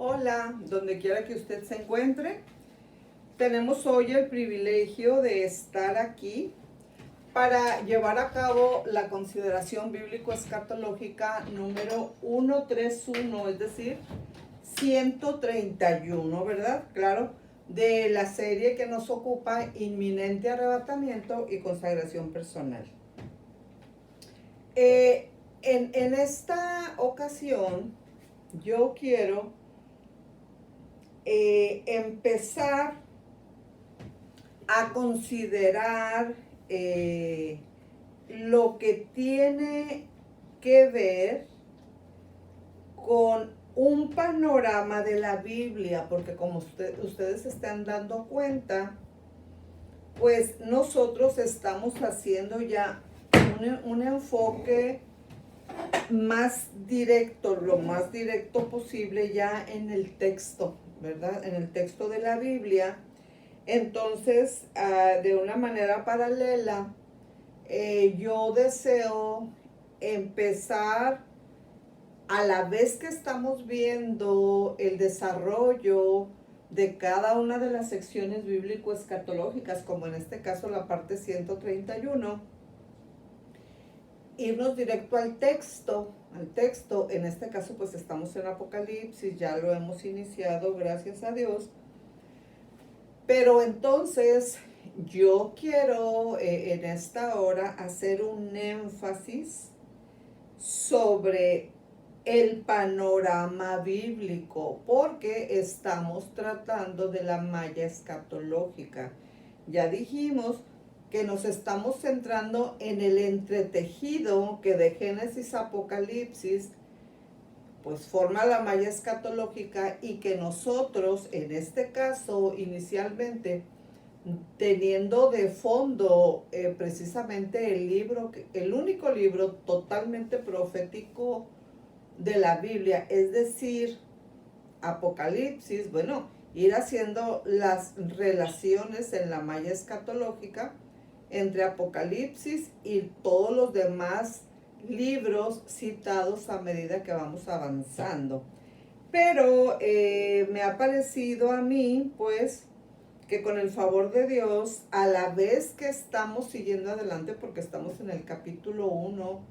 Hola, donde quiera que usted se encuentre. Tenemos hoy el privilegio de estar aquí para llevar a cabo la consideración bíblico-escatológica número 131, es decir, 131, ¿verdad? Claro, de la serie que nos ocupa Inminente Arrebatamiento y Consagración Personal. En esta ocasión, yo quiero empezar a considerar lo que tiene que ver con un panorama de la Biblia, porque como ustedes se están dando cuenta, pues nosotros estamos haciendo ya un enfoque más directo, lo más directo posible ya en el texto, ¿verdad? En el texto de la Biblia. Entonces, de una manera paralela, yo deseo empezar a la vez que estamos viendo el desarrollo de cada una de las secciones bíblico-escatológicas, como en este caso la parte 131, irnos directo al texto, en este caso pues estamos en Apocalipsis, ya lo hemos iniciado, gracias a Dios, pero entonces yo quiero en esta hora hacer un énfasis sobre el panorama bíblico, porque estamos tratando de la malla escatológica. Ya dijimos que nos estamos centrando en el entretejido que de Génesis a Apocalipsis pues forma la malla escatológica, y que nosotros en este caso inicialmente, teniendo de fondo precisamente el único libro totalmente profético de la Biblia, es decir, Apocalipsis, bueno, ir haciendo las relaciones en la malla escatológica entre Apocalipsis y todos los demás libros citados a medida que vamos avanzando. Pero me ha parecido a mí, pues, que con el favor de Dios, a la vez que estamos siguiendo adelante, porque estamos en el capítulo 1,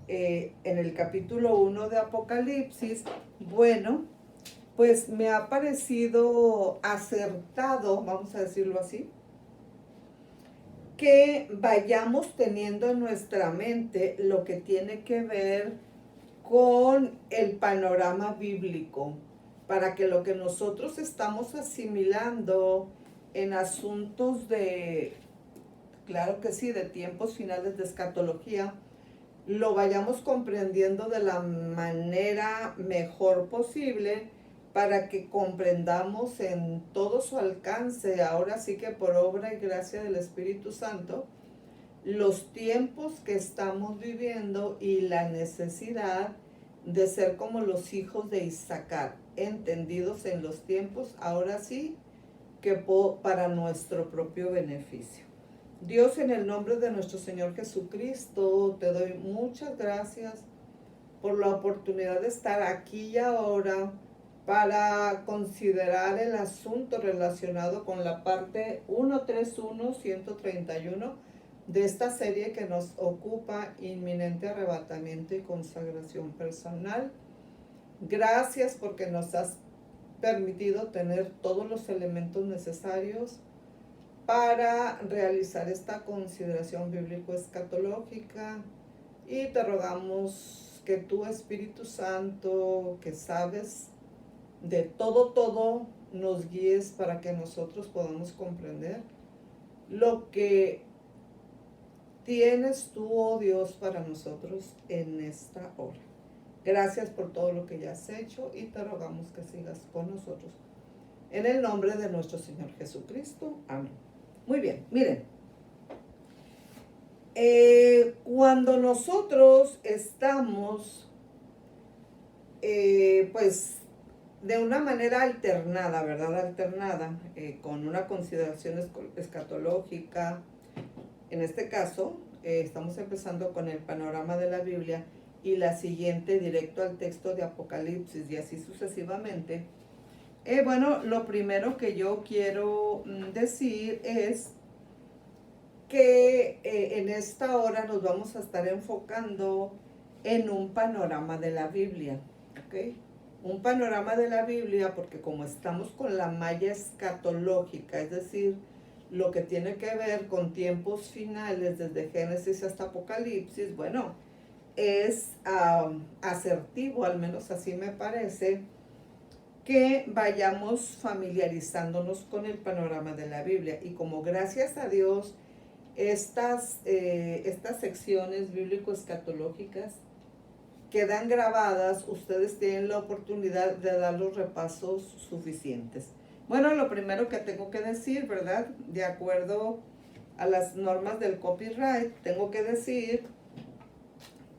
de Apocalipsis, bueno, pues me ha parecido acertado, vamos a decirlo así, que vayamos teniendo en nuestra mente lo que tiene que ver con el panorama bíblico, para que lo que nosotros estamos asimilando en asuntos de, claro que sí, de tiempos finales de escatología, lo vayamos comprendiendo de la manera mejor posible, para que comprendamos en todo su alcance, ahora sí que por obra y gracia del Espíritu Santo, los tiempos que estamos viviendo y la necesidad de ser como los hijos de Isaacar, entendidos en los tiempos, ahora sí, que para nuestro propio beneficio. Dios, en el nombre de nuestro Señor Jesucristo, te doy muchas gracias por la oportunidad de estar aquí y ahora para considerar el asunto relacionado con la parte 131, 131 de esta serie que nos ocupa, Inminente Arrebatamiento y Consagración Personal. Gracias porque nos has permitido tener todos los elementos necesarios para realizar esta consideración bíblico-escatológica, y te rogamos que tu Espíritu Santo, que sabes de todo, nos guíes para que nosotros podamos comprender lo que tienes tú, oh Dios, para nosotros en esta hora. Gracias por todo lo que ya has hecho, y te rogamos que sigas con nosotros. En el nombre de nuestro Señor Jesucristo. Amén. Muy bien, miren. Cuando nosotros estamos, pues, de una manera alternada, ¿verdad? Alternada, con una consideración escatológica, en este caso, estamos empezando con el panorama de la Biblia, y la siguiente directo al texto de Apocalipsis, y así sucesivamente. Bueno, lo primero que yo quiero decir es que en esta hora nos vamos a estar enfocando en un panorama de la Biblia, ¿ok? Un panorama de la Biblia porque como estamos con la malla escatológica, es decir, lo que tiene que ver con tiempos finales desde Génesis hasta Apocalipsis, bueno, es asertivo, al menos así me parece, que vayamos familiarizándonos con el panorama de la Biblia. Y como gracias a Dios, estas secciones bíblico-escatológicas quedan grabadas, ustedes tienen la oportunidad de dar los repasos suficientes. Bueno, lo primero que tengo que decir, ¿verdad? De acuerdo a las normas del copyright, tengo que decir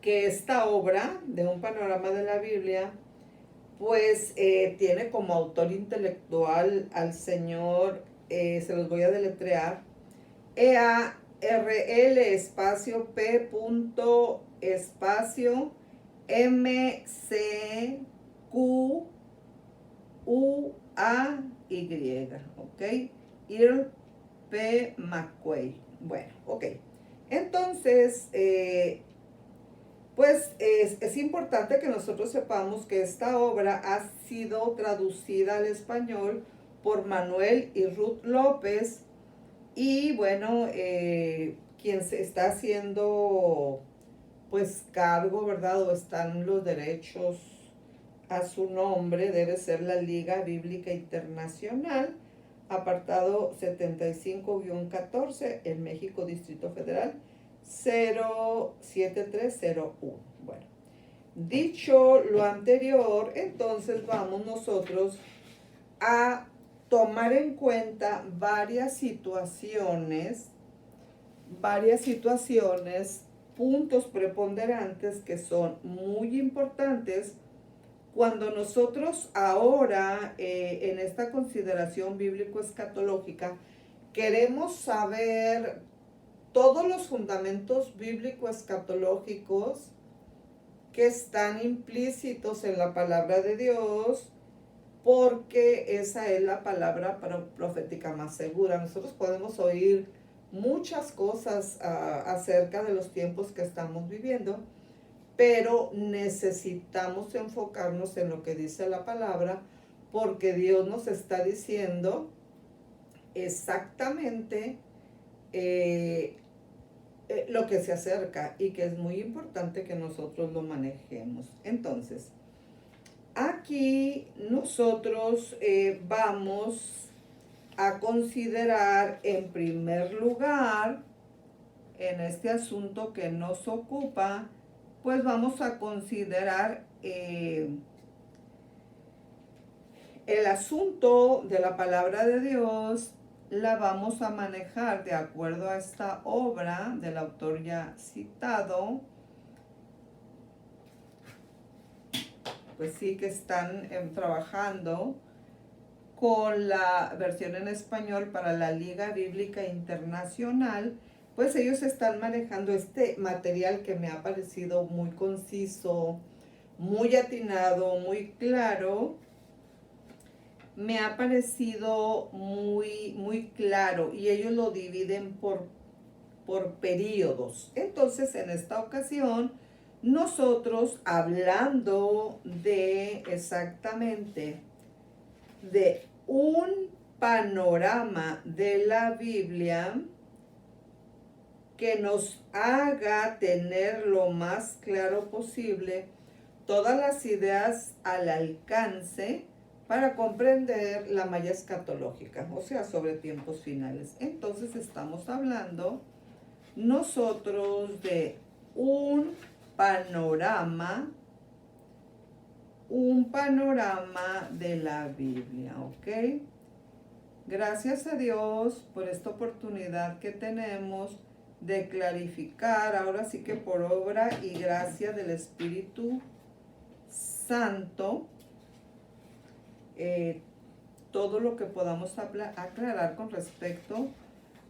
que esta obra de un panorama de la Biblia pues tiene como autor intelectual al señor, se los voy a deletrear, EARL espacio P punto espacio MCQUAY, ¿ok? Earl P. McQuay. Bueno, ok. Entonces, pues es importante que nosotros sepamos que esta obra ha sido traducida al español por Manuel y Ruth López y bueno, quien se está haciendo pues cargo, ¿verdad? O están los derechos a su nombre, debe ser la Liga Bíblica Internacional, apartado 75-14, en México, Distrito Federal, 07301. Bueno, dicho lo anterior, entonces vamos nosotros a tomar en cuenta varias situaciones, puntos preponderantes que son muy importantes cuando nosotros ahora en esta consideración bíblico-escatológica queremos saber todos los fundamentos bíblico-escatológicos que están implícitos en la palabra de Dios, porque esa es la palabra profética más segura. Nosotros podemos oír muchas cosas acerca de los tiempos que estamos viviendo, pero necesitamos enfocarnos en lo que dice la palabra, porque Dios nos está diciendo exactamente lo que se acerca y que es muy importante que nosotros lo manejemos. Entonces, aquí nosotros vamos a considerar en primer lugar, en este asunto que nos ocupa, pues vamos a considerar el asunto de la palabra de Dios. La vamos a manejar de acuerdo a esta obra del autor ya citado. Pues sí que están trabajando con la versión en español para la Liga Bíblica Internacional. Pues ellos están manejando este material que me ha parecido muy conciso, muy atinado, muy claro. Me ha parecido muy claro y ellos lo dividen por periodos. Entonces, en esta ocasión, nosotros hablando de exactamente de un panorama de la Biblia que nos haga tener lo más claro posible todas las ideas al alcance para comprender la malla escatológica, o sea, sobre tiempos finales. Entonces estamos hablando nosotros de un panorama de la Biblia, ¿ok? Gracias a Dios por esta oportunidad que tenemos de clarificar, ahora sí que por obra y gracia del Espíritu Santo, todo lo que podamos aclarar con respecto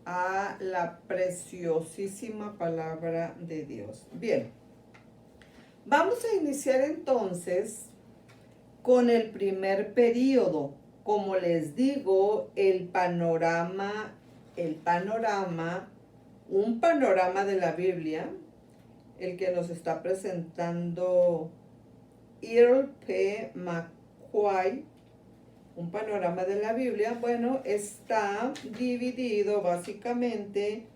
a la preciosísima palabra de Dios. Bien, vamos a iniciar entonces con el primer periodo, como les digo, un panorama de la Biblia, el que nos está presentando Earl P. McCoy, un panorama de la Biblia, bueno, está dividido básicamente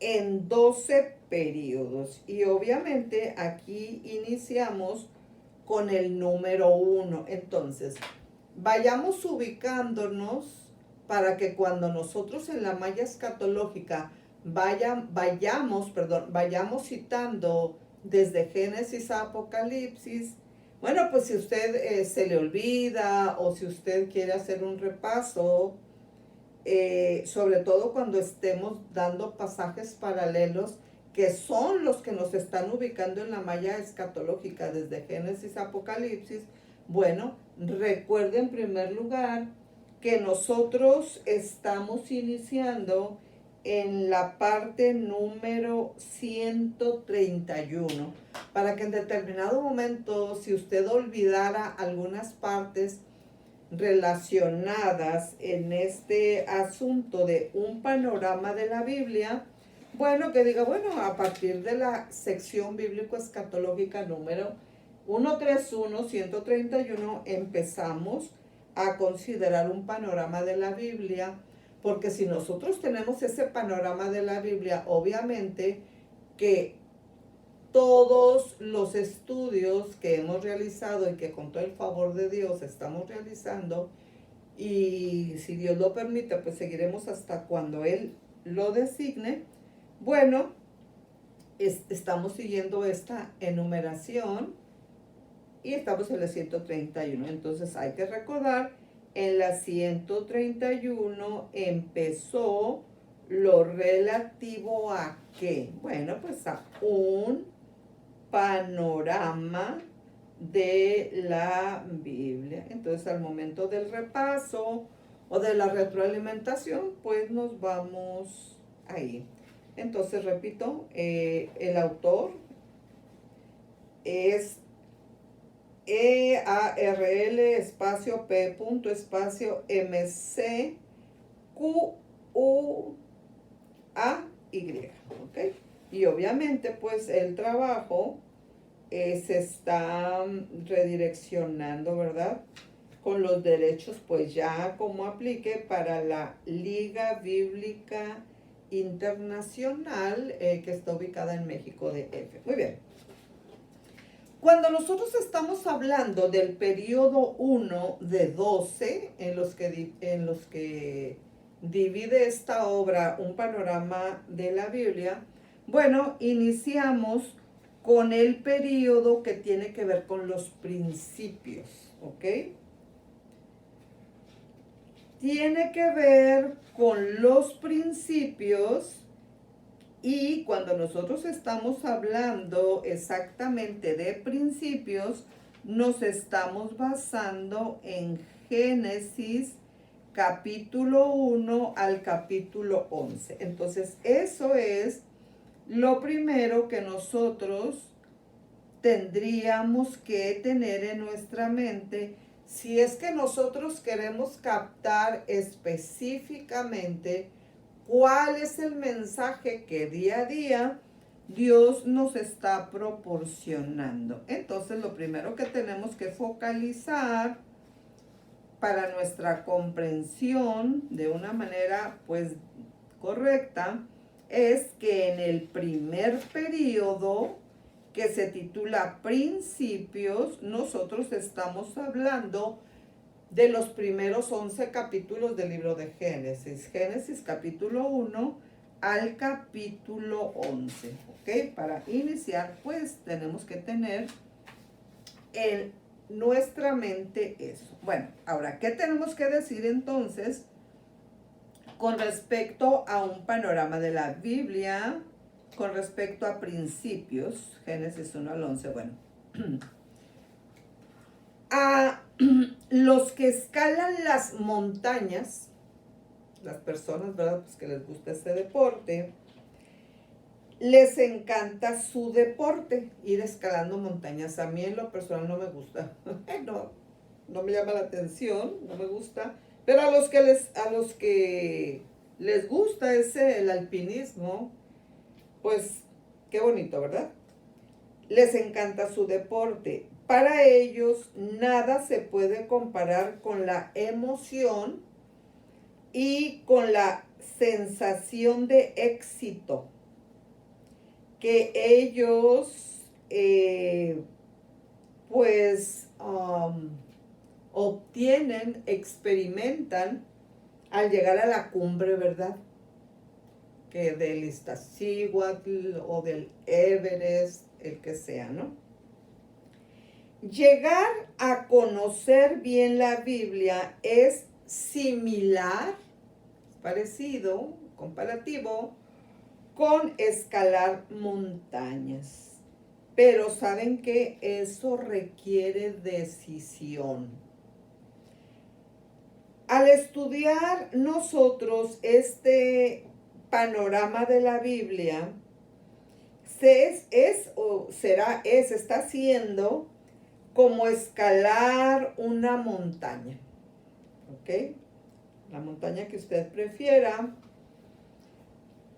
en 12 periodos. Y obviamente aquí iniciamos con el número 1. Entonces, vayamos ubicándonos para que cuando nosotros en la malla escatológica vayamos citando desde Génesis a Apocalipsis. Bueno, pues si usted se le olvida o si usted quiere hacer un repaso, sobre todo cuando estemos dando pasajes paralelos que son los que nos están ubicando en la malla escatológica desde Génesis a Apocalipsis, bueno, recuerde en primer lugar que nosotros estamos iniciando en la parte número 131, para que en determinado momento, si usted olvidara algunas partes relacionadas en este asunto de un panorama de la Biblia, bueno, que diga, bueno, a partir de la sección bíblico-escatológica número 131 empezamos a considerar un panorama de la Biblia, porque si nosotros tenemos ese panorama de la Biblia, obviamente que todos los estudios que hemos realizado y que con todo el favor de Dios estamos realizando, y si Dios lo permite, pues seguiremos hasta cuando Él lo designe. Bueno, estamos siguiendo esta enumeración y estamos en la 131. Entonces hay que recordar, en la 131 empezó lo relativo a ¿qué? Bueno, pues a un panorama de la Biblia. Entonces al momento del repaso o de la retroalimentación, pues nos vamos ahí. Entonces repito, el autor es EARL espacio P punto espacio MC QUAY, ¿ok? Y obviamente pues el trabajo se está redireccionando, ¿verdad? Con los derechos pues ya como aplique para la Liga Bíblica Internacional que está ubicada en México DF. Muy bien. Cuando nosotros estamos hablando del periodo 1 de 12, en los que divide esta obra un panorama de la Biblia, bueno, iniciamos con el periodo que tiene que ver con los principios, ¿ok? Tiene que ver con los principios. Y cuando nosotros estamos hablando exactamente de principios, nos estamos basando en Génesis capítulo 1 al capítulo 11. Entonces, eso es lo primero que nosotros tendríamos que tener en nuestra mente si es que nosotros queremos captar específicamente cuál es el mensaje que día a día Dios nos está proporcionando. Entonces, lo primero que tenemos que focalizar para nuestra comprensión de una manera pues correcta es que en el primer periodo, que se titula Principios, nosotros estamos hablando de los primeros 11 capítulos del libro de Génesis. Génesis capítulo 1 al capítulo 11. ¿Ok? Para iniciar, pues tenemos que tener en nuestra mente eso. Bueno, ahora, ¿qué tenemos que decir entonces con respecto a un panorama de la Biblia, con respecto a principios? Génesis 1 al 11, bueno. A los que escalan las montañas, las personas, ¿verdad? Pues que les gusta este deporte, les encanta su deporte, ir escalando montañas. A mí en lo personal no me gusta. No. no me llama la atención, no me gusta. Pero a los que les gusta el alpinismo, pues qué bonito, ¿verdad? Les encanta su deporte. Para ellos nada se puede comparar con la emoción y con la sensación de éxito que ellos pues obtienen, experimentan al llegar a la cumbre, ¿verdad? Que del Iztaccíhuatl o del Everest, el que sea, ¿no? Llegar a conocer bien la Biblia es similar, parecido, comparativo, con escalar montañas. Pero saben que eso requiere decisión. Al estudiar nosotros este panorama de la Biblia, está haciendo como escalar una montaña, ¿ok? La montaña que usted prefiera.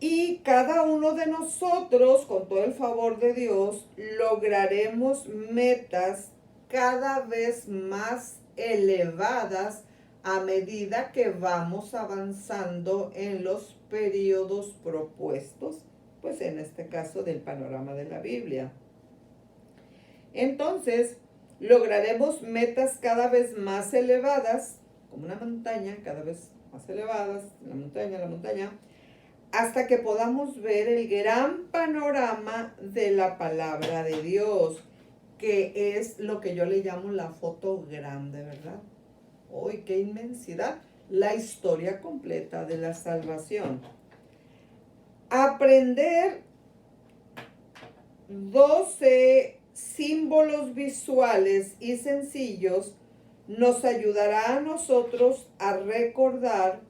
Y cada uno de nosotros, con todo el favor de Dios, lograremos metas cada vez más elevadas a medida que vamos avanzando en los periodos propuestos, pues en este caso del panorama de la Biblia. Entonces, lograremos metas cada vez más elevadas, como una montaña, cada vez más elevadas, la montaña, hasta que podamos ver el gran panorama de la palabra de Dios, que es lo que yo le llamo la foto grande, ¿verdad? ¡Uy, qué inmensidad! La historia completa de la salvación. Aprender 12 símbolos visuales y sencillos nos ayudará a nosotros a recordar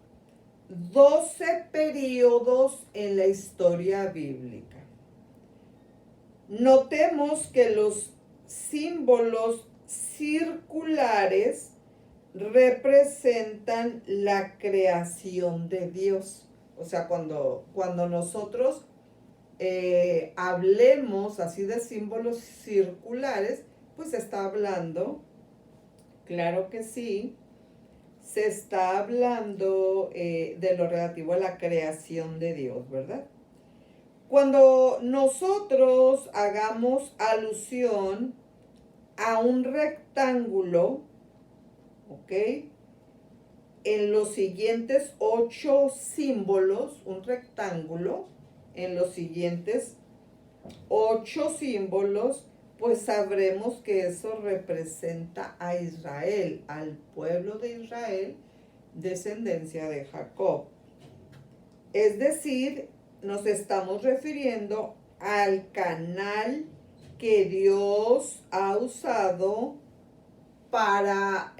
12 periodos en la historia bíblica. Notemos que los símbolos circulares representan la creación de Dios. O sea, cuando nosotros hablemos así de símbolos circulares, pues se está hablando, claro que sí, se está hablando de lo relativo a la creación de Dios, ¿verdad? Cuando nosotros hagamos alusión a un rectángulo, ¿ok? En los siguientes 8 símbolos, un rectángulo, en los siguientes 8 símbolos, pues sabremos que eso representa a Israel, al pueblo de Israel, descendencia de Jacob. Es decir, nos estamos refiriendo al canal que Dios ha usado para,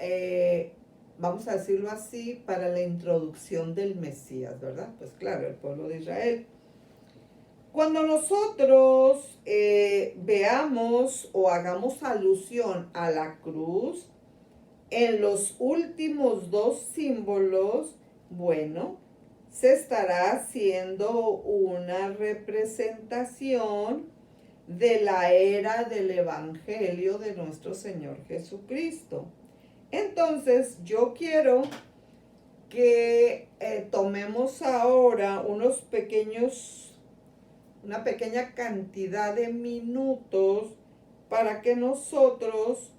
vamos a decirlo así, para la introducción del Mesías, ¿verdad? Pues claro, el pueblo de Israel. Cuando nosotros veamos o hagamos alusión a la cruz, en los últimos 2 símbolos, bueno, se estará haciendo una representación de la era del Evangelio de nuestro Señor Jesucristo. Entonces, yo quiero que tomemos ahora una pequeña cantidad de minutos para que nosotros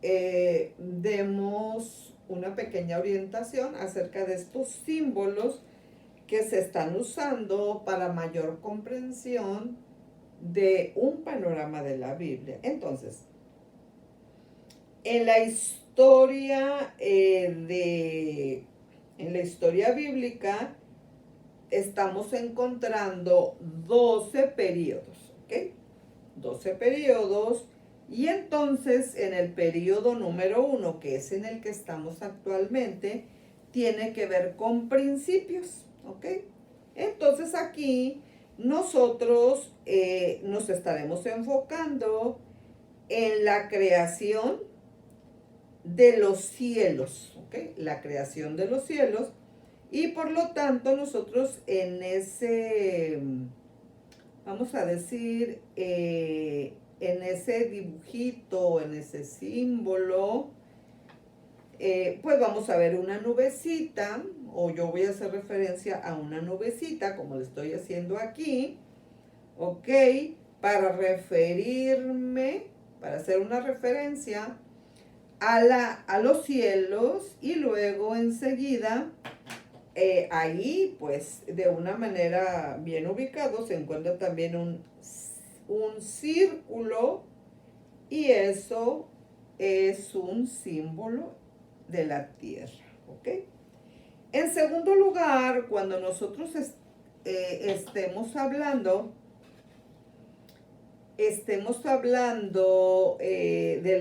demos una pequeña orientación acerca de estos símbolos que se están usando para mayor comprensión de un panorama de la Biblia. Entonces, en la historia bíblica estamos encontrando 12 periodos, ¿ok? 12 periodos. Y entonces en el periodo número 1, que es en el que estamos actualmente, tiene que ver con principios, ¿ok? Entonces aquí nosotros nos estaremos enfocando en la creación de los cielos, ¿ok? La creación de los cielos. Y por lo tanto nosotros en ese, vamos a decir, en ese dibujito, en ese símbolo, pues vamos a ver una nubecita, o yo voy a hacer referencia a una nubecita, como le estoy haciendo aquí, ¿ok? Para referirme, para hacer una referencia a los cielos, y luego enseguida, ahí pues de una manera bien ubicado se encuentra también un círculo, y eso es un símbolo de la tierra, ¿ok? En segundo lugar, cuando nosotros estemos hablando de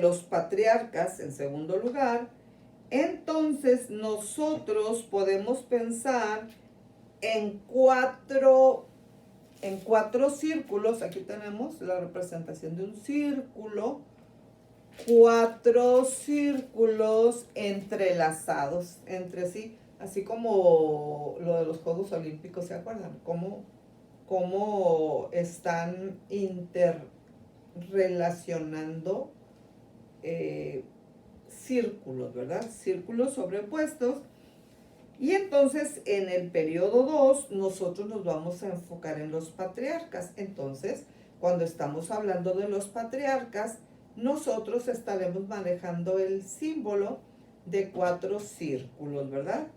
los patriarcas, en segundo lugar, entonces nosotros podemos pensar en cuatro círculos. Aquí tenemos la representación de un círculo, 4 círculos entrelazados entre sí, así como lo de los Juegos Olímpicos, ¿se acuerdan? Cómo están interrelacionando círculos, ¿verdad? Círculos sobrepuestos. Y entonces en el periodo 2 nosotros nos vamos a enfocar en los patriarcas. Entonces, cuando estamos hablando de los patriarcas, nosotros estaremos manejando el símbolo de 4 círculos, ¿verdad?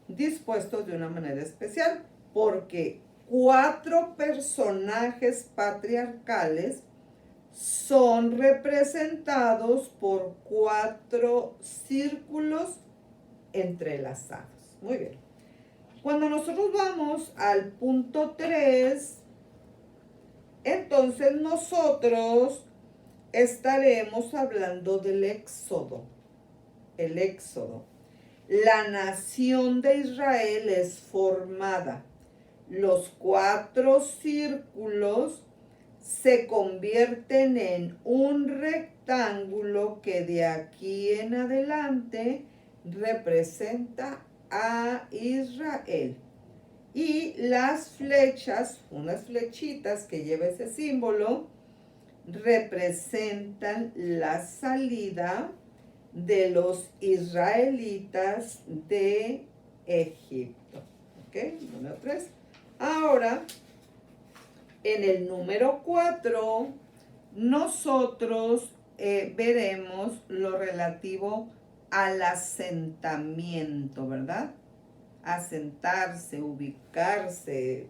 Dispuestos de una manera especial, porque 4 personajes patriarcales son representados por 4 círculos entrelazados. Muy bien. Cuando nosotros vamos al punto 3, entonces nosotros estaremos hablando del Éxodo. El Éxodo. La nación de Israel es formada. Los 4 círculos se convierten en un rectángulo que de aquí en adelante representa a Israel. Y las flechas, unas flechitas que lleva ese símbolo, representan la salida de los israelitas de Egipto. ¿Ok? Número 3. Ahora, en el número 4, nosotros veremos lo relativo al asentamiento, ¿verdad? Asentarse, ubicarse,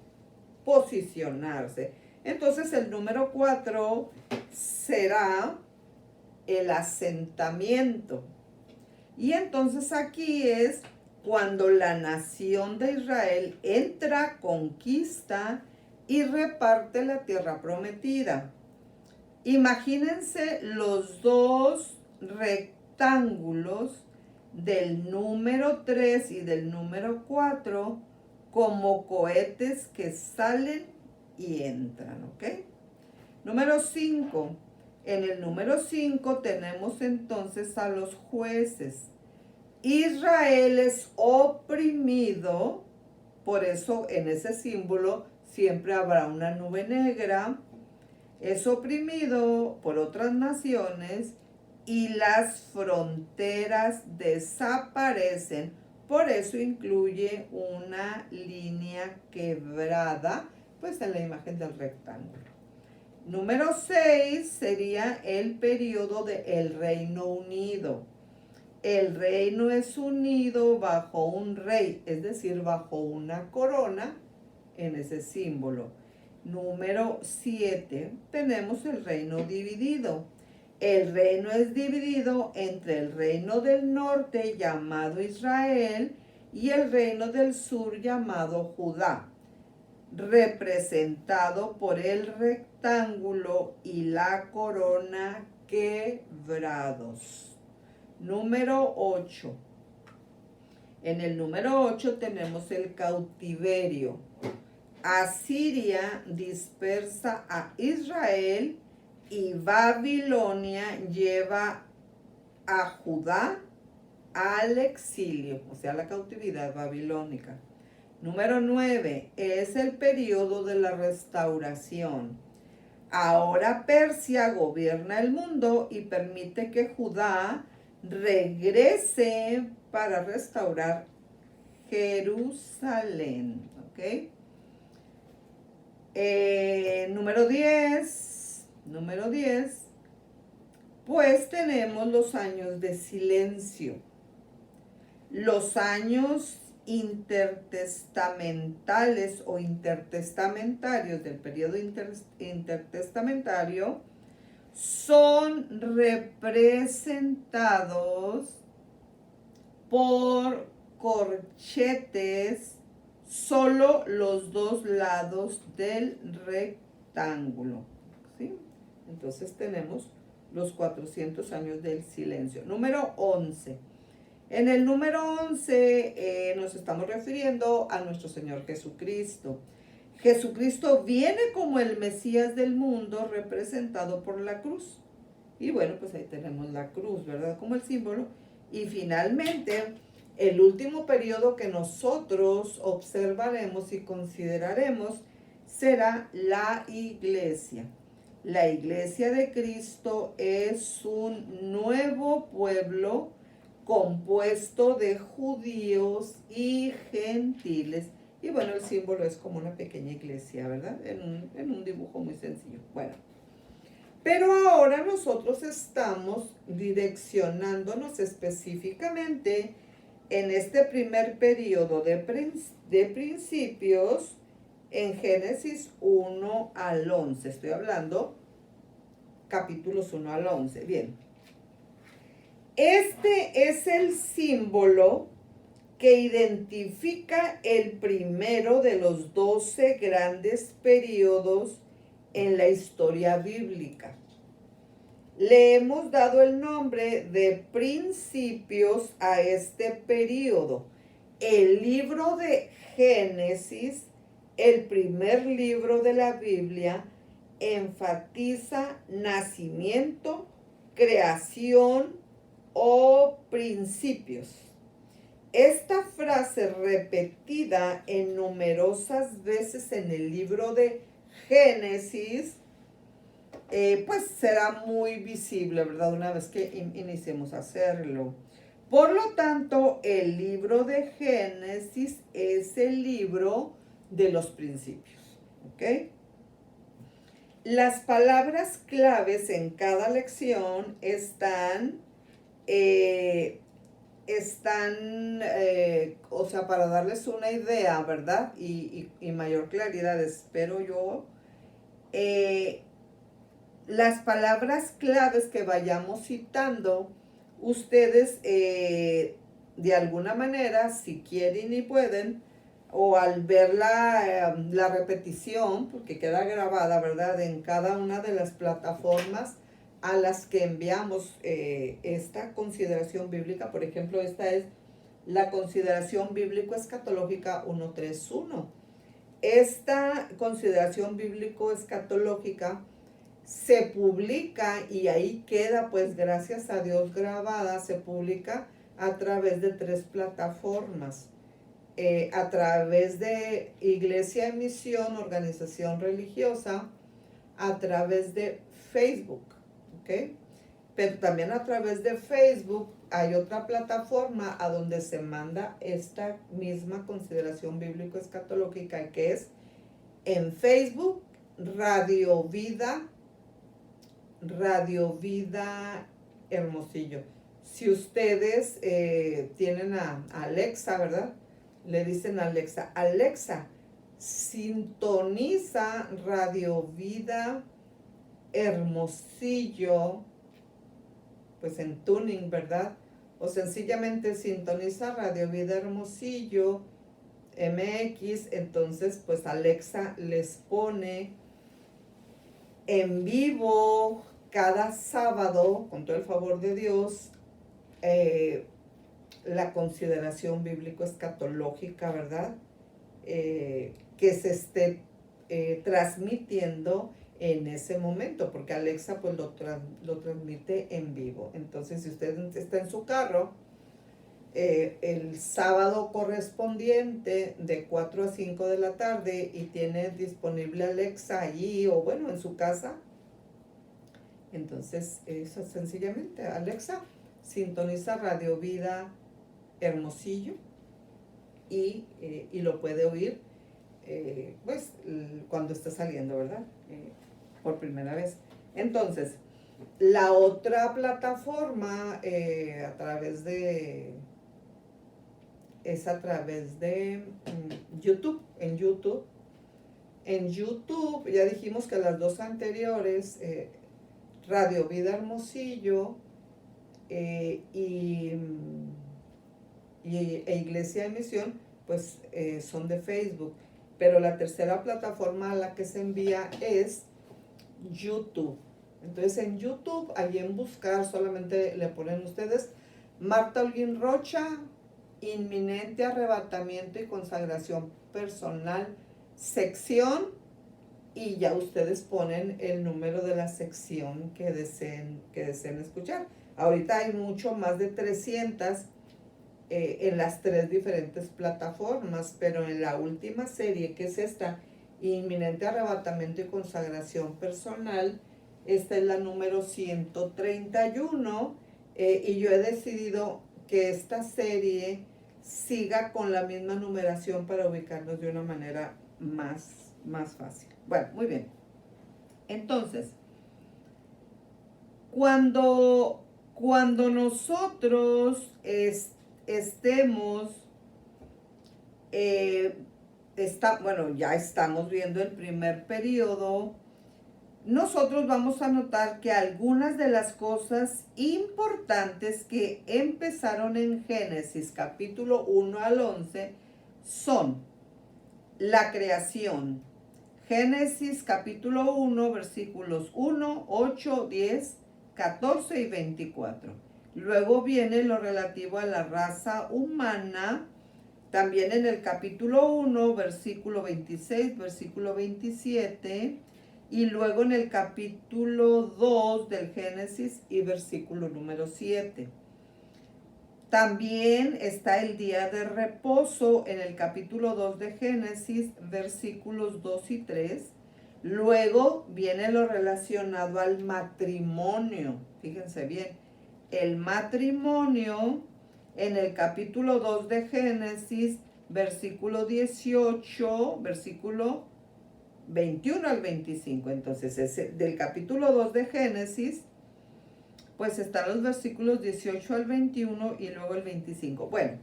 posicionarse. Entonces el número 4 será el asentamiento. Y entonces aquí es cuando la nación de Israel entra, conquista y reparte la tierra prometida. Imagínense los 2 rectángulos del número 3 y del número 4 como cohetes que salen y entran, ¿ok? Número 5. En el número 5 tenemos entonces a los jueces. Israel es oprimido, por eso en ese símbolo siempre habrá una nube negra. Es oprimido por otras naciones y las fronteras desaparecen. Por eso incluye una línea quebrada, pues en la imagen del rectángulo. Número 6 sería el periodo del Reino Unido. El reino es unido bajo un rey, es decir, bajo una corona en ese símbolo. Número 7, tenemos el reino dividido. El reino es dividido entre el reino del norte llamado Israel y el reino del sur llamado Judá, representado por el rectángulo y la corona quebrados. Número 8. En el número 8 tenemos el cautiverio. Asiria dispersa a Israel y Babilonia lleva a Judá al exilio, o sea, la cautividad babilónica. Número 9, es el periodo de la restauración. Ahora Persia gobierna el mundo y permite que Judá regrese para restaurar Jerusalén. ¿Ok? Número 10, pues tenemos los años de silencio. Los años intertestamentales o intertestamentarios del periodo intertestamentario son representados por corchetes solo los dos lados del rectángulo, ¿sí? Entonces tenemos los 400 años del silencio. Número 11. En el número 11 nos estamos refiriendo a nuestro Señor Jesucristo. Jesucristo viene como el Mesías del mundo representado por la cruz. Y bueno, pues ahí tenemos la cruz, ¿verdad? Como el símbolo. Y finalmente, el último periodo que nosotros observaremos y consideraremos será la iglesia. La iglesia de Cristo es un nuevo pueblo compuesto de judíos y gentiles. Y bueno, el símbolo es como una pequeña iglesia, ¿verdad? En un dibujo muy sencillo. Bueno, pero ahora nosotros estamos direccionándonos específicamente en este primer periodo de principios en Génesis 1 al 11. Estoy hablando capítulos 1 al 11. Bien. Este es el símbolo que identifica el primero de los 12 grandes periodos en la historia bíblica. Le hemos dado el nombre de principios a este periodo. El libro de Génesis, el primer libro de la Biblia, enfatiza nacimiento, creación o principios. Esta frase repetida en numerosas veces en el libro de Génesis, pues será muy visible, ¿verdad? Una vez que iniciemos a hacerlo. Por lo tanto, el libro de Génesis es el libro de los principios, ¿ok? Las palabras claves en cada lección están, o sea, para darles una idea, ¿verdad? Y mayor claridad, espero yo. Las palabras claves que vayamos citando, ustedes de alguna manera, si quieren y pueden, o al ver la repetición, porque queda grabada, ¿verdad?, en cada una de las plataformas a las que enviamos esta consideración bíblica. Por ejemplo, esta es la consideración bíblico-escatológica 131. Esta consideración bíblico-escatológica se publica y ahí queda, pues gracias a Dios, grabada. Se publica a través de 3 plataformas. A través de Iglesia en Misión, organización religiosa, a través de Facebook, ¿ok? Pero también a través de Facebook hay otra plataforma a donde se manda esta misma consideración bíblico-escatológica, que es en Facebook, Radio Vida Hermosillo. Si ustedes tienen a Alexa, ¿verdad? Le dicen a Alexa, Alexa, sintoniza Radio Vida Hermosillo, pues en tuning, ¿verdad? O sencillamente sintoniza Radio Vida Hermosillo MX. Entonces, pues Alexa les pone en vivo cada sábado, con todo el favor de Dios, la consideración bíblico-escatológica, ¿verdad? Que se esté transmitiendo en ese momento, porque Alexa pues lo transmite en vivo. Entonces, si usted está en su carro, el sábado correspondiente de 4 a 5 de la tarde y tiene disponible Alexa allí o bueno, en su casa, entonces eso sencillamente, Alexa, sintoniza Radio Vida Hermosillo y lo puede oír pues cuando está saliendo, ¿verdad? Por primera vez. Entonces, la otra plataforma es a través de YouTube. En YouTube, ya dijimos que las dos anteriores, Radio Vida Hermosillo e Iglesia de Misión, pues son de Facebook. Pero la tercera plataforma a la que se envía es YouTube. Entonces en YouTube, allí en buscar, solamente le ponen ustedes Marta Holguín Rocha, inminente arrebatamiento y consagración personal, sección, y ya ustedes ponen el número de la sección que deseen escuchar. Ahorita hay mucho más de 300 en las 3 diferentes plataformas, pero en la última serie, que es esta, inminente arrebatamiento y consagración personal, esta es la número 131, y yo he decidido que esta serie siga con la misma numeración para ubicarnos de una manera más fácil. Bueno, muy bien. Entonces, cuando nosotros ya estamos viendo el primer periodo, nosotros vamos a notar que algunas de las cosas importantes que empezaron en Génesis capítulo 1 al 11 son la creación. Génesis capítulo 1 versículos 1, 8, 10, 14 y 24. Luego viene lo relativo a la raza humana, también en el capítulo 1, versículo 26, versículo 27, y luego en el capítulo 2 del Génesis y versículo número 7. También está el día de reposo en el capítulo 2 de Génesis, versículos 2 y 3. Luego viene lo relacionado al matrimonio. Fíjense bien, el matrimonio en el capítulo 2 de Génesis, versículo 18, versículo 21 al 25. Entonces, del capítulo 2 de Génesis, pues están los versículos 18 al 21 y luego el 25. Bueno,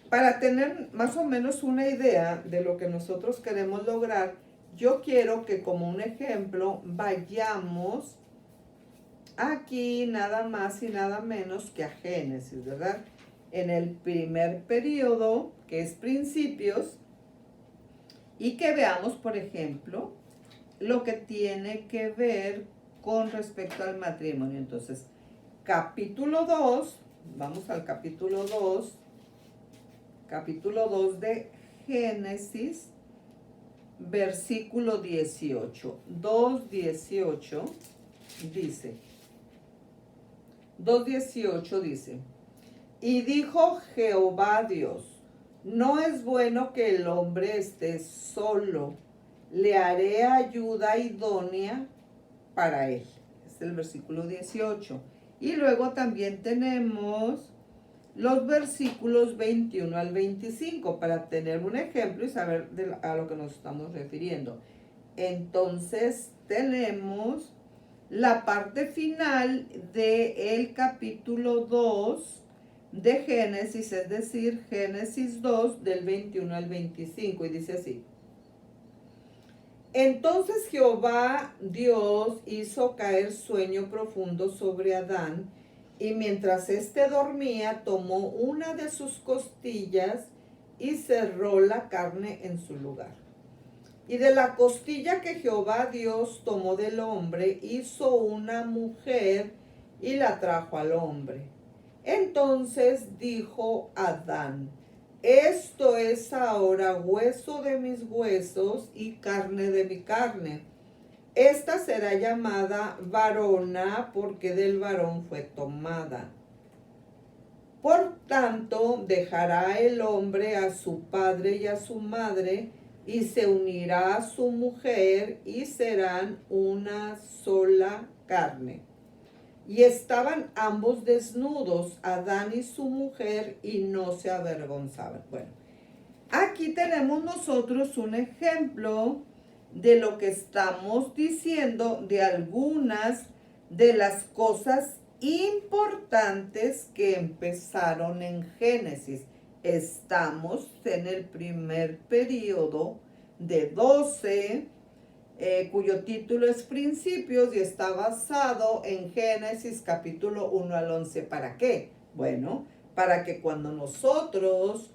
para tener más o menos una idea de lo que nosotros queremos lograr, yo quiero que como un ejemplo vayamos aquí nada más y nada menos que a Génesis, ¿verdad? En el primer periodo, que es principios, y que veamos, por ejemplo, lo que tiene que ver con respecto al matrimonio. Entonces, capítulo 2, vamos al capítulo 2 de Génesis, versículo 18. 2:18 dice, 2:18 dice, y dijo Jehová Dios, no es bueno que el hombre esté solo, le haré ayuda idónea para él. Es el versículo 18. Y luego también tenemos los versículos 21 al 25 para tener un ejemplo y saber a lo que nos estamos refiriendo. Entonces tenemos la parte final del capítulo 2 de Génesis, es decir, Génesis 2 del 21 al 25, y dice así. Entonces Jehová Dios hizo caer sueño profundo sobre Adán, y mientras éste dormía, tomó una de sus costillas y cerró la carne en su lugar. Y de la costilla que Jehová Dios tomó del hombre, hizo una mujer y la trajo al hombre. Entonces dijo Adán, esto es ahora hueso de mis huesos y carne de mi carne. Esta será llamada varona porque del varón fue tomada. Por tanto, dejará el hombre a su padre y a su madre, y se unirá a su mujer, y serán una sola carne. Y estaban ambos desnudos, Adán y su mujer, y no se avergonzaban. Bueno, aquí tenemos nosotros un ejemplo de lo que estamos diciendo, de algunas de las cosas importantes que empezaron en Génesis. Estamos en el primer periodo de 12, cuyo título es Principios y está basado en Génesis capítulo 1 al 11. ¿Para qué? Bueno, para que cuando nosotros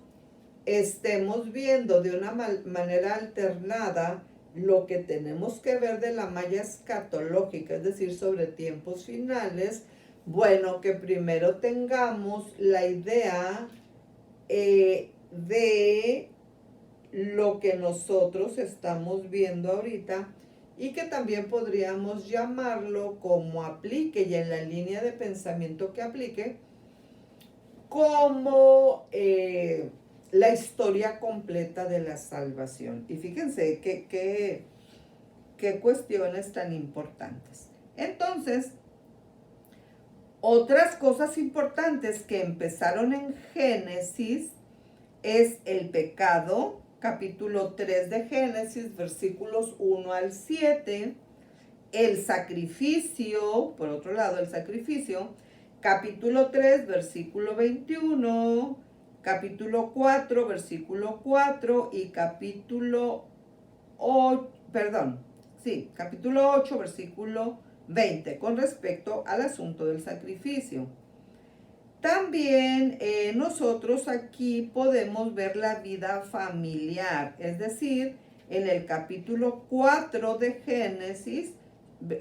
estemos viendo de una manera alternada lo que tenemos que ver de la malla escatológica, es decir, sobre tiempos finales, bueno, que primero tengamos la idea de lo que nosotros estamos viendo ahorita y que también podríamos llamarlo como aplique y en la línea de pensamiento que aplique, como la historia completa de la salvación. Y fíjense qué cuestiones tan importantes. Entonces, otras cosas importantes que empezaron en Génesis es el pecado, capítulo 3 de Génesis, versículos 1 al 7, el sacrificio, por otro lado, el sacrificio, capítulo 3, versículo 21, capítulo 4, versículo 4 y capítulo 8, versículo 20, con respecto al asunto del sacrificio. También nosotros aquí podemos ver la vida familiar, es decir, en el capítulo 4 de Génesis,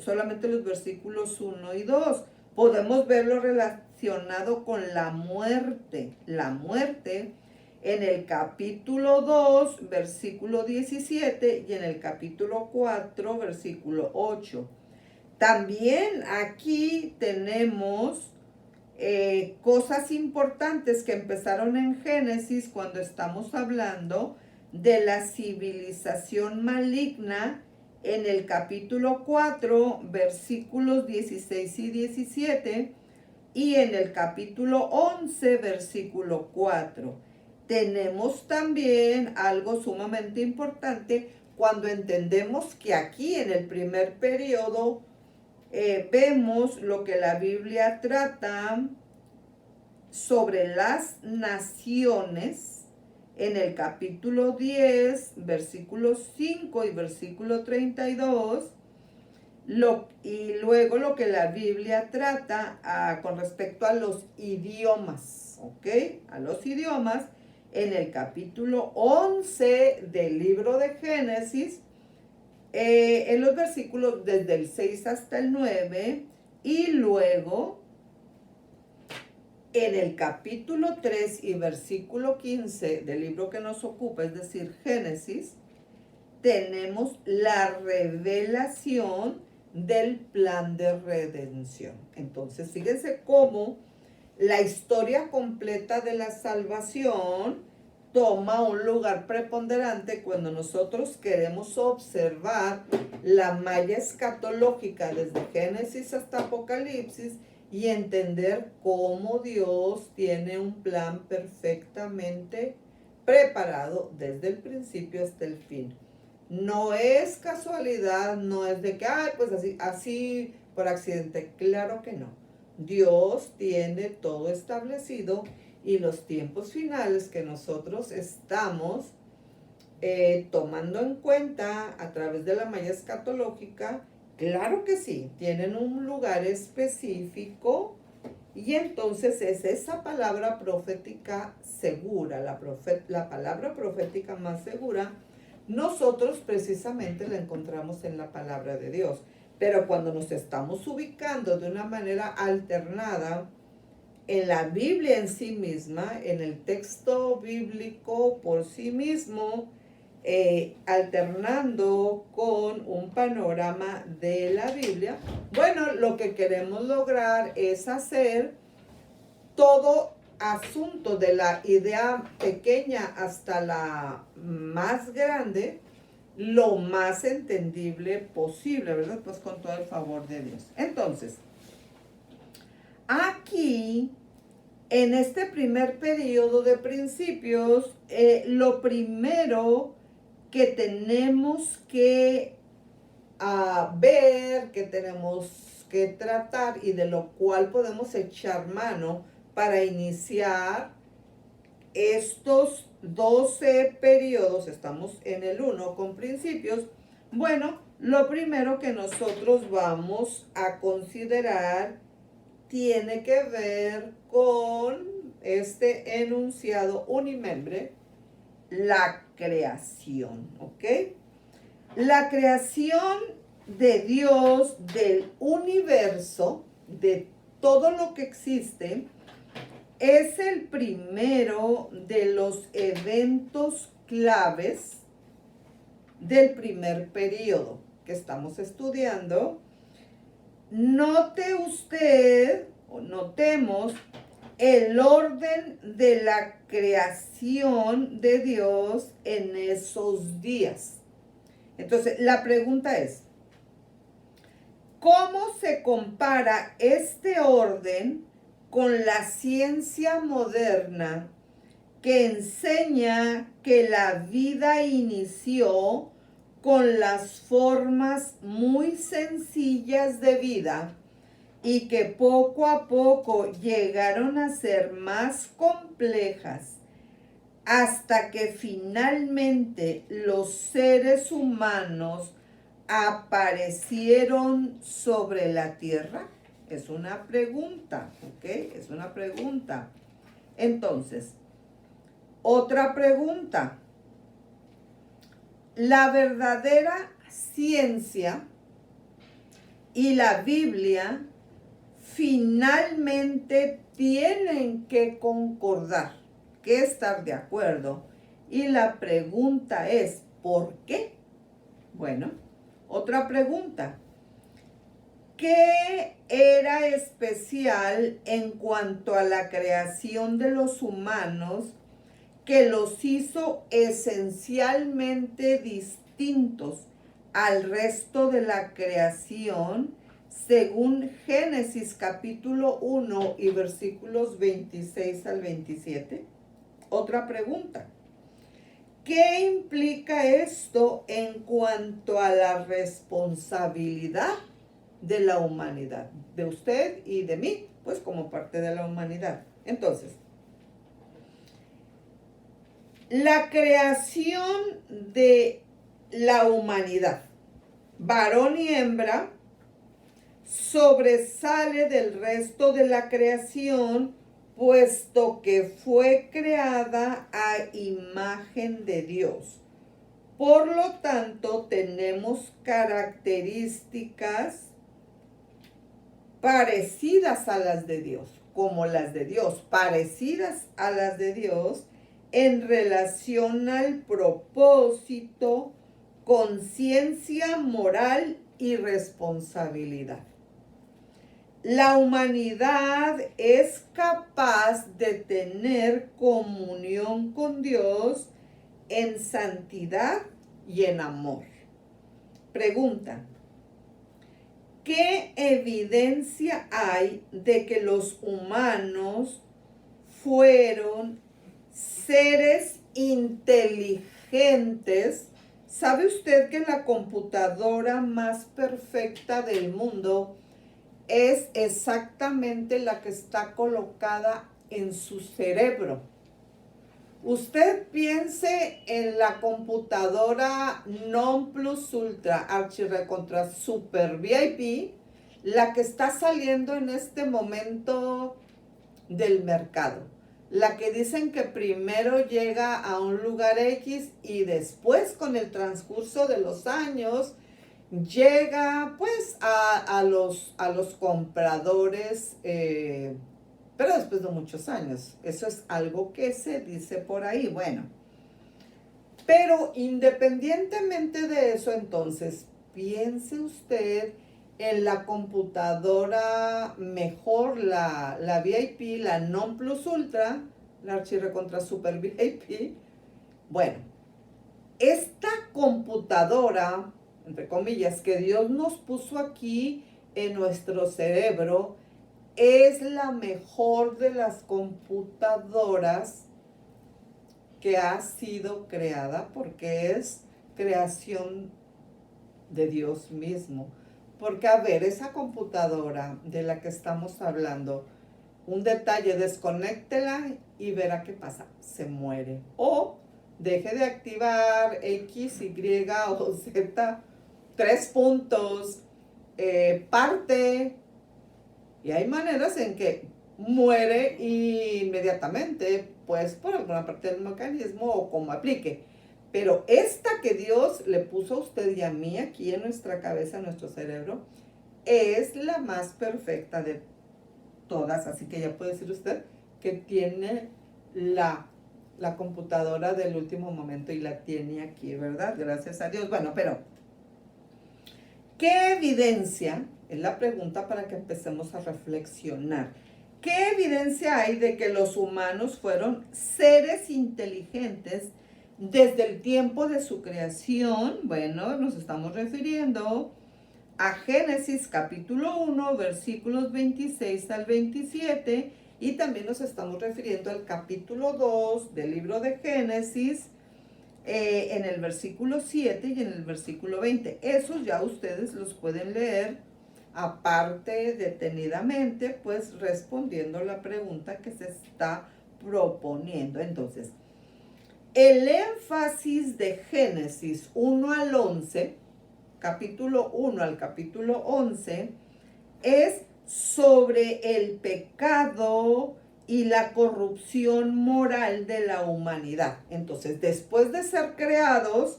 solamente los versículos 1 y 2, podemos verlo relacionado con la muerte. La muerte en el capítulo 2, versículo 17 y en el capítulo 4, versículo 8. También aquí tenemos cosas importantes que empezaron en Génesis cuando estamos hablando de la civilización maligna en el capítulo 4, versículos 16 y 17 y en el capítulo 11, versículo 4. Tenemos también algo sumamente importante cuando entendemos que aquí en el primer periodo vemos lo que la Biblia trata sobre las naciones en el capítulo 10, versículos 5 y versículo 32, y luego lo que la Biblia trata con respecto a los idiomas, ¿ok? A los idiomas en el capítulo 11 del libro de Génesis, en los versículos desde el 6 hasta el 9, y luego en el capítulo 3 y versículo 15 del libro que nos ocupa, es decir, Génesis, tenemos la revelación del plan de redención. Entonces, fíjense cómo la historia completa de la salvación toma un lugar preponderante cuando nosotros queremos observar la malla escatológica desde Génesis hasta Apocalipsis y entender cómo Dios tiene un plan perfectamente preparado desde el principio hasta el fin. No es casualidad, no es de que, pues así por accidente. Claro que no. Dios tiene todo establecido y los tiempos finales que nosotros estamos tomando en cuenta a través de la malla escatológica, claro que sí, tienen un lugar específico y entonces es esa palabra profética segura, la palabra profética más segura, nosotros precisamente la encontramos en la palabra de Dios. Pero cuando nos estamos ubicando de una manera alternada en la Biblia en sí misma, en el texto bíblico por sí mismo, alternando con un panorama de la Biblia. Bueno, lo que queremos lograr es hacer todo asunto de la idea pequeña hasta la más grande lo más entendible posible, ¿verdad? Pues con todo el favor de Dios. Entonces, aquí, en este primer periodo de principios, lo primero que tenemos que ver, que tenemos que tratar y de lo cual podemos echar mano para iniciar estos 12 periodos, estamos en el 1 con principios. Bueno, lo primero que nosotros vamos a considerar tiene que ver con este enunciado unimembre, la creación, ¿ok? La creación de Dios, del universo, de todo lo que existe, es el primero de los eventos claves del primer periodo que estamos estudiando. Note usted, o notemos, el orden de la creación de Dios en esos días. Entonces, la pregunta es, ¿cómo se compara este orden con la ciencia moderna que enseña que la vida inició con las formas muy sencillas de vida y que poco a poco llegaron a ser más complejas hasta que finalmente los seres humanos aparecieron sobre la tierra? Es una pregunta, ¿ok? Es una pregunta. Entonces, otra pregunta. La verdadera ciencia y la Biblia finalmente tienen que concordar, que estar de acuerdo. Y la pregunta es, ¿por qué? Bueno, otra pregunta. ¿Qué era especial en cuanto a la creación de los humanos que los hizo esencialmente distintos al resto de la creación, según Génesis capítulo 1 y versículos 26 al 27? Otra pregunta. ¿Qué implica esto en cuanto a la responsabilidad de la humanidad? De usted y de mí, pues como parte de la humanidad. Entonces, la creación de la humanidad, varón y hembra, sobresale del resto de la creación, puesto que fue creada a imagen de Dios. Por lo tanto, tenemos características parecidas a las de Dios, como las de Dios, parecidas a las de Dios en relación al propósito, conciencia moral y responsabilidad. La humanidad es capaz de tener comunión con Dios en santidad y en amor. Pregunta: ¿qué evidencia hay de que los humanos fueron seres inteligentes? ¿Sabe usted que la computadora más perfecta del mundo es exactamente la que está colocada en su cerebro? Usted piense en la computadora non plus ultra archi recontra super VIP, la que está saliendo en este momento del mercado. La que dicen que primero llega a un lugar X y después, con el transcurso de los años, llega pues a los compradores, pero después de muchos años. Eso es algo que se dice por ahí. Bueno, Pero independientemente de eso, entonces, piense usted en la computadora mejor, la VIP, la Non Plus Ultra, la Archirrecontra Super VIP. Bueno, esta computadora, entre comillas, que Dios nos puso aquí en nuestro cerebro, es la mejor de las computadoras que ha sido creada, porque es creación de Dios mismo. Porque, a ver, esa computadora de la que estamos hablando, un detalle, desconéctela y verá qué pasa, se muere. O deje de activar X, Y o Z, 3 puntos, parte. Y hay maneras en que muere inmediatamente, pues por alguna parte del mecanismo o como aplique. Pero esta que Dios le puso a usted y a mí aquí en nuestra cabeza, en nuestro cerebro, es la más perfecta de todas. Así que ya puede decir usted que tiene la computadora del último momento y la tiene aquí, ¿verdad? Gracias a Dios. Bueno, pero ¿qué evidencia? Es la pregunta para que empecemos a reflexionar. ¿Qué evidencia hay de que los humanos fueron seres inteligentes desde el tiempo de su creación? Bueno, nos estamos refiriendo a Génesis capítulo 1, versículos 26 al 27, y también nos estamos refiriendo al capítulo 2 del libro de Génesis, en el versículo 7 y en el versículo 20. Esos ya ustedes los pueden leer aparte detenidamente, pues respondiendo la pregunta que se está proponiendo. Entonces, el énfasis de Génesis 1 al 11, capítulo 1 al capítulo 11, es sobre el pecado y la corrupción moral de la humanidad. Entonces, después de ser creados,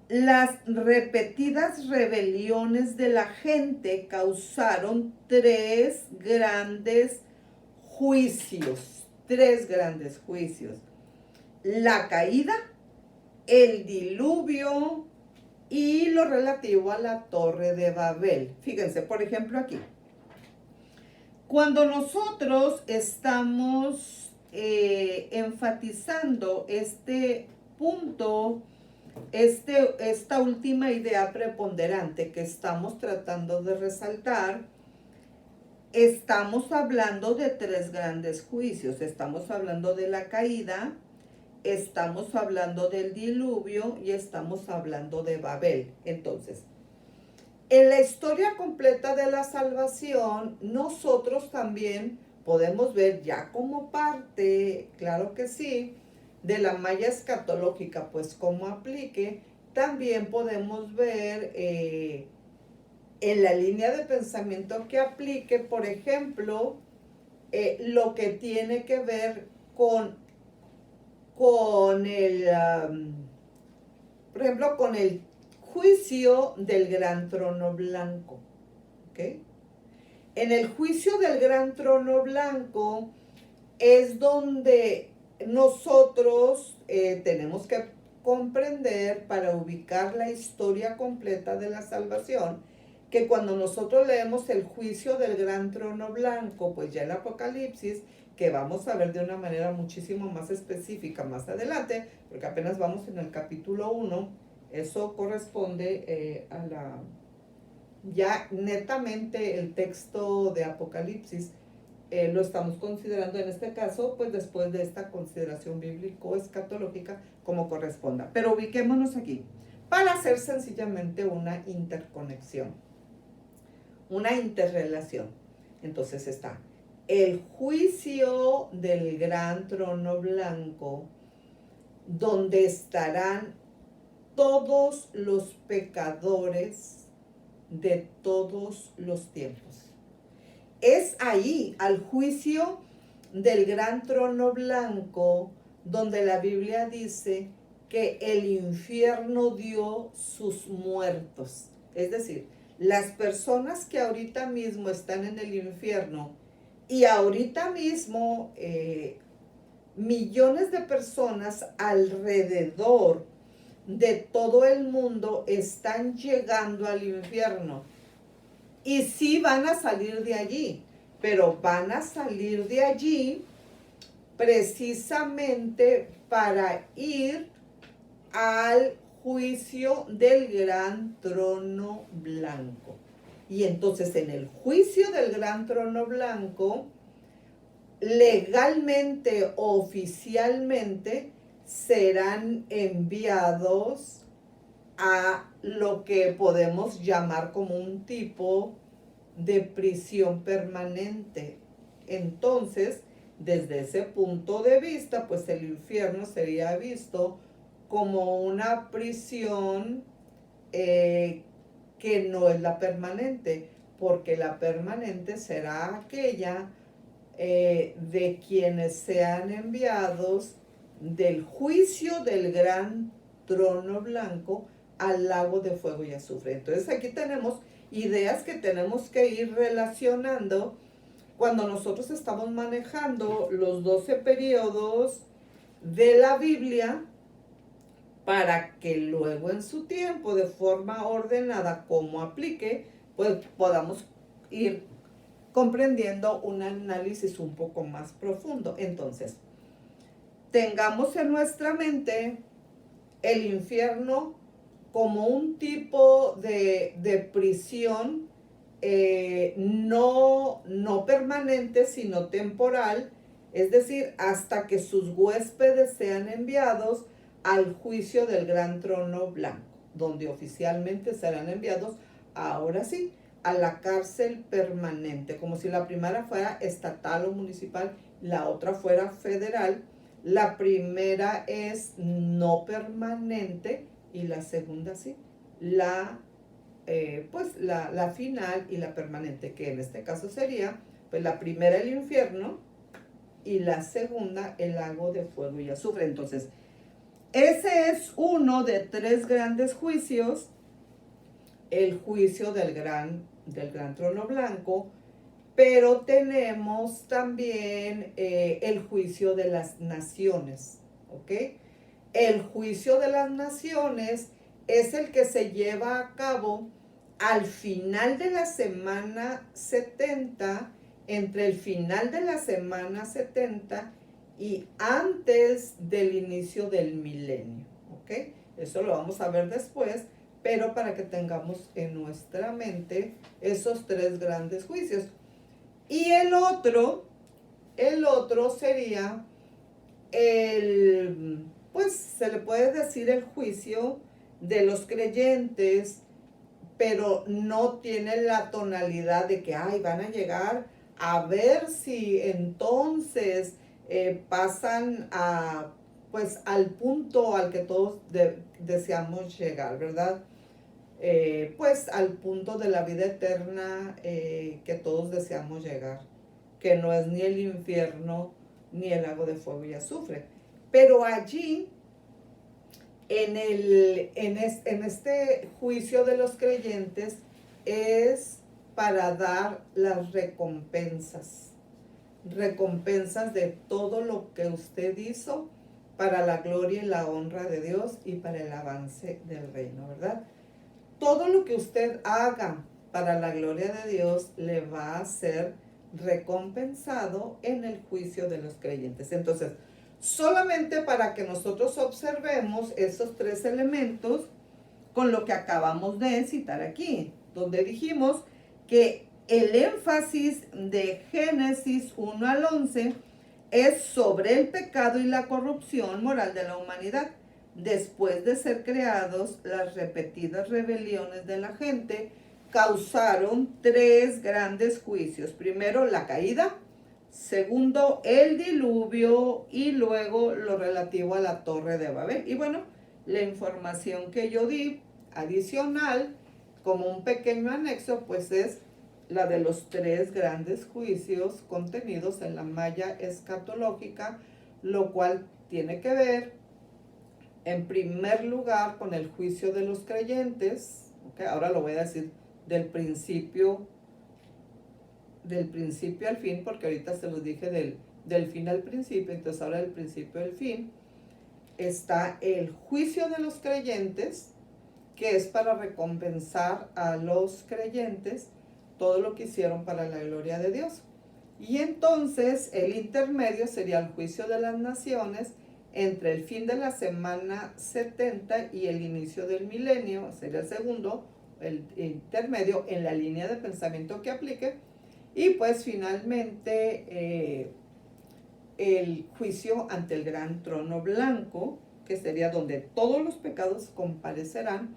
las repetidas rebeliones de la gente causaron tres grandes juicios. La caída, el diluvio y lo relativo a la Torre de Babel. Fíjense, por ejemplo, aquí. Cuando nosotros estamos enfatizando este punto, esta última idea preponderante que estamos tratando de resaltar, estamos hablando de tres grandes juicios. Estamos hablando de la caída, estamos hablando del diluvio y estamos hablando de Babel. Entonces, en la historia completa de la salvación, nosotros también podemos ver ya como parte, claro que sí, de la malla escatológica, pues como aplique, también podemos ver en la línea de pensamiento que aplique, por ejemplo, lo que tiene que ver con el, por ejemplo, con el juicio del gran trono blanco. ¿Ok? En el juicio del gran trono blanco es donde nosotros tenemos que comprender, para ubicar la historia completa de la salvación, que cuando nosotros leemos el juicio del gran trono blanco, pues ya el Apocalipsis, que vamos a ver de una manera muchísimo más específica más adelante, porque apenas vamos en el capítulo 1, eso corresponde a ya netamente el texto de Apocalipsis, lo estamos considerando en este caso, pues después de esta consideración bíblico-escatológica como corresponda. Pero ubiquémonos aquí, para hacer sencillamente una interconexión, una interrelación. Entonces está el juicio del gran trono blanco, donde estarán todos los pecadores de todos los tiempos. Es ahí, al juicio del gran trono blanco, donde la Biblia dice que el infierno dio sus muertos. Es decir, las personas que ahorita mismo están en el infierno y ahorita mismo millones de personas alrededor de todo el mundo están llegando al infierno. Y sí van a salir de allí, pero van a salir de allí precisamente para ir al juicio del gran trono blanco. Y entonces en el juicio del gran trono blanco, legalmente, oficialmente, serán enviados a lo que podemos llamar como un tipo de prisión permanente. Entonces, desde ese punto de vista, pues el infierno sería visto como una prisión que no es la permanente, porque la permanente será aquella de quienes sean enviados del juicio del gran trono blanco al lago de fuego y azufre. Entonces aquí tenemos ideas que tenemos que ir relacionando cuando nosotros estamos manejando los 12 periodos de la Biblia, para que luego en su tiempo, de forma ordenada, como aplique, pues podamos ir comprendiendo un análisis un poco más profundo. Entonces, tengamos en nuestra mente el infierno como un tipo de prisión no permanente, sino temporal, es decir, hasta que sus huéspedes sean enviados al juicio del gran trono blanco, donde oficialmente serán enviados, ahora sí, a la cárcel permanente, como si la primera fuera estatal o municipal, la otra fuera federal. La primera es no permanente y la segunda sí, la final y la permanente, que en este caso sería, pues la primera el infierno y la segunda el lago de fuego y azufre. Entonces, ese es uno de 3 grandes juicios: el juicio del gran trono blanco, pero tenemos también el juicio de las naciones, ¿ok? El juicio de las naciones es el que se lleva a cabo al final de la semana 70, entre el final de la semana 70 y antes del inicio del milenio, ¿ok? Eso lo vamos a ver después, pero para que tengamos en nuestra mente esos 3 grandes juicios. Y el otro sería pues se le puede decir el juicio de los creyentes, pero no tiene la tonalidad de que, ay, van a llegar a ver si entonces pasan pues al punto al que todos deseamos llegar, ¿verdad? Pues al punto de la vida eterna que todos deseamos llegar, que no es ni el infierno ni el lago de fuego y azufre. Pero allí, en este juicio de los creyentes, es para dar las recompensas de todo lo que usted hizo para la gloria y la honra de Dios y para el avance del reino, ¿verdad? Todo lo que usted haga para la gloria de Dios le va a ser recompensado en el juicio de los creyentes. Entonces, solamente para que nosotros observemos esos 3 elementos con lo que acabamos de citar aquí, donde dijimos que el énfasis de Génesis 1 al 11 es sobre el pecado y la corrupción moral de la humanidad. Después de ser creados, las repetidas rebeliones de la gente causaron 3 grandes juicios. Primero, la caída. Segundo, el diluvio. Y luego lo relativo a la Torre de Babel. Y bueno, la información que yo di adicional, como un pequeño anexo, pues es la de los 3 grandes juicios contenidos en la malla escatológica, lo cual tiene que ver en primer lugar con el juicio de los creyentes, ¿okay? Ahora lo voy a decir del principio al fin, porque ahorita se los dije del fin al principio, entonces habla del principio al fin. Está el juicio de los creyentes, que es para recompensar a los creyentes todo lo que hicieron para la gloria de Dios. Y entonces el intermedio sería el juicio de las naciones entre el fin de la semana 70 y el inicio del milenio, sería el segundo, el intermedio en la línea de pensamiento que aplique. Y pues finalmente el juicio ante el gran trono blanco, que sería donde todos los pecados comparecerán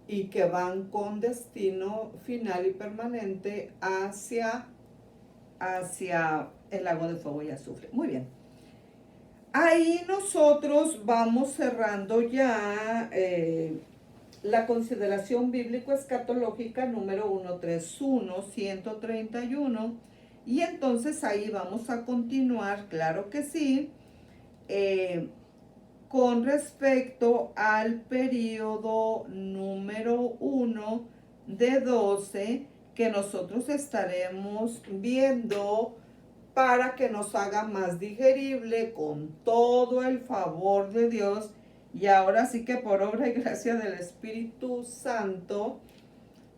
y que van con destino final y permanente hacia el lago de fuego y azufre. Muy bien. Ahí nosotros vamos cerrando ya la consideración bíblico-escatológica número 131, 131. Y entonces ahí vamos a continuar, claro que sí, con respecto al periodo número 1 de 12 que nosotros estaremos viendo para que nos haga más digerible con todo el favor de Dios. Y ahora sí que por obra y gracia del Espíritu Santo,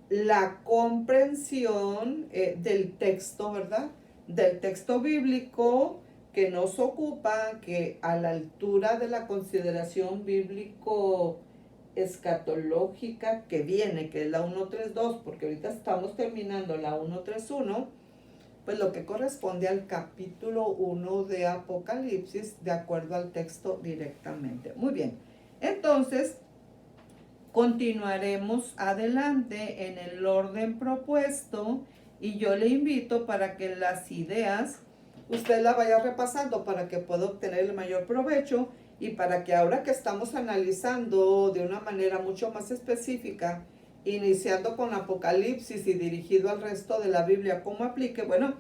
la comprensión del texto, ¿verdad? Del texto bíblico que nos ocupa, que a la altura de la consideración bíblico escatológica que viene, que es la 132, porque ahorita estamos terminando la 131, pues lo que corresponde al capítulo 1 de Apocalipsis, de acuerdo al texto directamente. Muy bien, entonces continuaremos adelante en el orden propuesto y yo le invito para que las ideas usted las vaya repasando para que pueda obtener el mayor provecho y para que ahora que estamos analizando de una manera mucho más específica, iniciando con Apocalipsis y dirigido al resto de la Biblia, cómo aplique, bueno,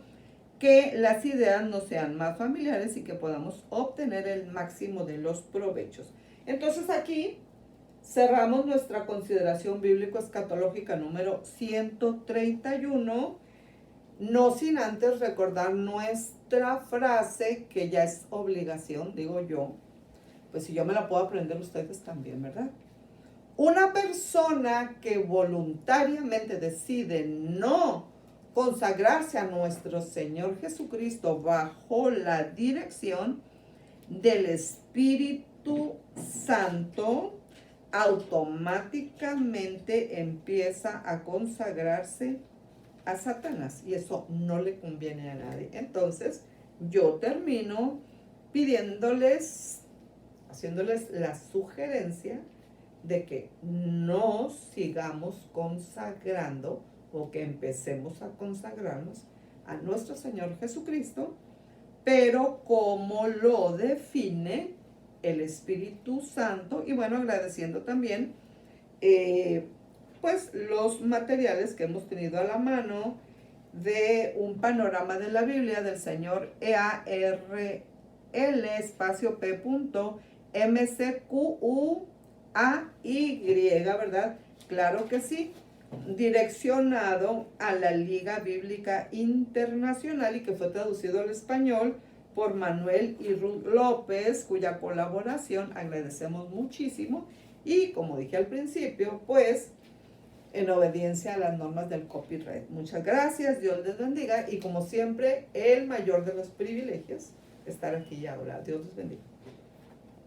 que las ideas nos sean más familiares y que podamos obtener el máximo de los provechos. Entonces aquí cerramos nuestra consideración bíblico-escatológica número 131, no sin antes recordar nuestra frase, que ya es obligación, digo yo, pues si yo me la puedo aprender ustedes también, ¿verdad? Una persona que voluntariamente decide no consagrarse a nuestro Señor Jesucristo bajo la dirección del Espíritu Santo, automáticamente empieza a consagrarse a Satanás y eso no le conviene a nadie. Entonces yo termino pidiéndoles, haciéndoles la sugerencia de que no sigamos consagrando o que empecemos a consagrarnos a nuestro Señor Jesucristo, pero como lo define el Espíritu Santo, y bueno, agradeciendo también pues los materiales que hemos tenido a la mano de un panorama de la Biblia del señor EARL espacio P. MCQUAY, ¿verdad? Claro que sí, direccionado a la Liga Bíblica Internacional y que fue traducido al español por Manuel y Ruth López, cuya colaboración agradecemos muchísimo. Y como dije al principio, pues en obediencia a las normas del copyright. Muchas gracias, Dios les bendiga y como siempre, el mayor de los privilegios, estar aquí y ahora. Dios les bendiga.